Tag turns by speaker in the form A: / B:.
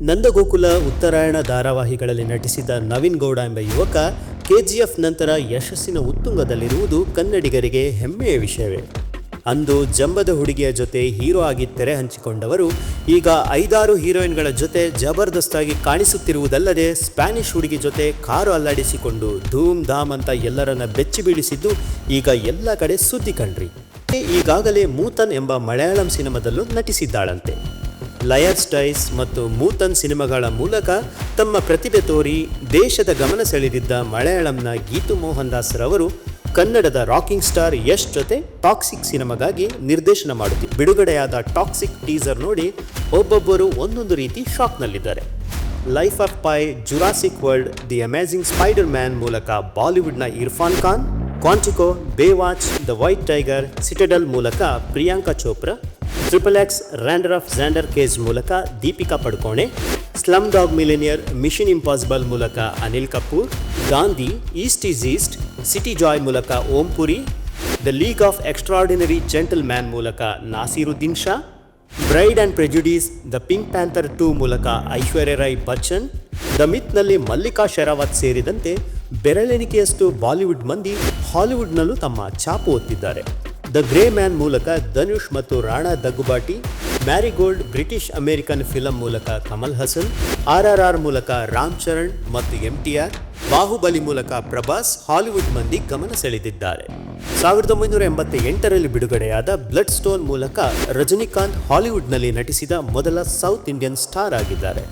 A: ನಂದಗೋಕುಲ, ಉತ್ತರಾಯಣ ಧಾರಾವಾಹಿಗಳಲ್ಲಿ ನಟಿಸಿದ ನವೀನ್ ಗೌಡ ಎಂಬ ಯುವಕ ಕೆಜಿಎಫ್ ನಂತರ ಯಶಸ್ಸಿನ ಉತ್ತುಂಗದಲ್ಲಿರುವುದು ಕನ್ನಡಿಗರಿಗೆ ಹೆಮ್ಮೆಯ ವಿಷಯವೇ. ಅಂದು ಜಂಬದ ಹುಡುಗಿಯ ಜೊತೆ ಹೀರೋ ಆಗಿ ತೆರೆ ಹಂಚಿಕೊಂಡವರು ಈಗ 5-6 ಹೀರೋಯಿನ್ಗಳ ಜೊತೆ ಜಬರ್ದಸ್ತಾಗಿ ಕಾಣಿಸುತ್ತಿರುವುದಲ್ಲದೆ ಸ್ಪ್ಯಾನಿಷ್ ಹುಡುಗಿ ಜೊತೆ ಕಾರು ಅಲ್ಲಾಡಿಸಿಕೊಂಡು ಧೂಮ್ ಧಾಮ್ ಅಂತ ಎಲ್ಲರನ್ನ ಬೆಚ್ಚಿ ಬೀಳಿಸಿದ್ದು ಈಗ ಎಲ್ಲ ಕಡೆ ಸುದ್ದಿ ಕಣ್ರಿ. ಈಗಾಗಲೇ ಮೂತನ್ ಎಂಬ ಮಲಯಾಳಂ ಸಿನಿಮಾದಲ್ಲೂ ನಟಿಸಿದ್ದಾಳಂತೆ. ಲಯರ್ಸ್ ಡೈಸ್ ಮತ್ತು ಮೂತನ್ ಸಿನಿಮಾಗಳ ಮೂಲಕ ತಮ್ಮ ಪ್ರತಿಭೆ ತೋರಿ ದೇಶದ ಗಮನ ಸೆಳೆದಿದ್ದ ಮಲಯಾಳಂನ ಗೀತು ಮೋಹನ್ ದಾಸ್ ರವರು ಕನ್ನಡದ ರಾಕಿಂಗ್ ಸ್ಟಾರ್ ಯಶ್ ಜೊತೆ ಟಾಕ್ಸಿಕ್ ಸಿನಿಮಾಗಾಗಿ ನಿರ್ದೇಶನ ಮಾಡುತ್ತಿದ್ದು, ಬಿಡುಗಡೆಯಾದ ಟಾಕ್ಸಿಕ್ ಟೀಸರ್ ನೋಡಿ ಒಬ್ಬೊಬ್ಬರು ಒಂದೊಂದು ರೀತಿ ಶಾಕ್ನಲ್ಲಿದ್ದಾರೆ. Life of Pi, Jurassic World, The Amazing Spider Man ಮೂಲಕ ಬಾಲಿವುಡ್ನ Irrfan Khan, Quantico, Baywatch, The White Tiger, Citadel ಮೂಲಕ Priyanka Chopra, XXX, Return of Xander Cage ಮೂಲಕ Deepika Padukone, Slumdog Millionaire, Mission Impossible ಮೂಲಕ Anil Kapoor, Gandhi, East is East, City Joy ಮೂಲಕ Om Puri, The League of Extraordinary Gentleman ಮೂಲಕ Naseeruddin Shah, Bride and Prejudice, The Pink Panther 2 ಮೂಲಕ Aishwarya Rai Bachchan, the ಮಿತ್ನಲ್ಲಿ Mallika Sherawat ಸೇರಿದಂತೆ ಬೆರಳೆಣಿಕೆಯಷ್ಟು Bollywood ಮಂದಿ ಹಾಲಿವುಡ್ನಲ್ಲೂ ತಮ್ಮ ಛಾಪು ಒತ್ತಿದ್ದಾರೆ. ದ ಗ್ರೇ ಮ್ಯಾನ್ ಮೂಲಕ ಧನುಷ್ ಮತ್ತು Rana Daggubati, marigold British American film ಮೂಲಕ ಕಮಲ್ ಹಸನ್, RRR ಮೂಲಕ ರಾಮ್ ಚರಣ್ ಮತ್ತು MTR, ಬಾಹುಬಲಿ ಮೂಲಕ ಪ್ರಭಾಸ್ ಹಾಲಿವುಡ್ ಮಂದಿ ಗಮನ ಸೆಳೆದಿದ್ದಾರೆ. 1988ರಲ್ಲಿ ಬಿಡುಗಡೆಯಾದ ಬ್ಲಡ್ ಸ್ಟೋನ್ ಮೂಲಕ ರಜನಿಕಾಂತ್ ಹಾಲಿವುಡ್ನಲ್ಲಿ ನಟಿಸಿದ ಮೊದಲ ಸೌತ್ ಇಂಡಿಯನ್ ಸ್ಟಾರ್ ಆಗಿದ್ದಾರೆ.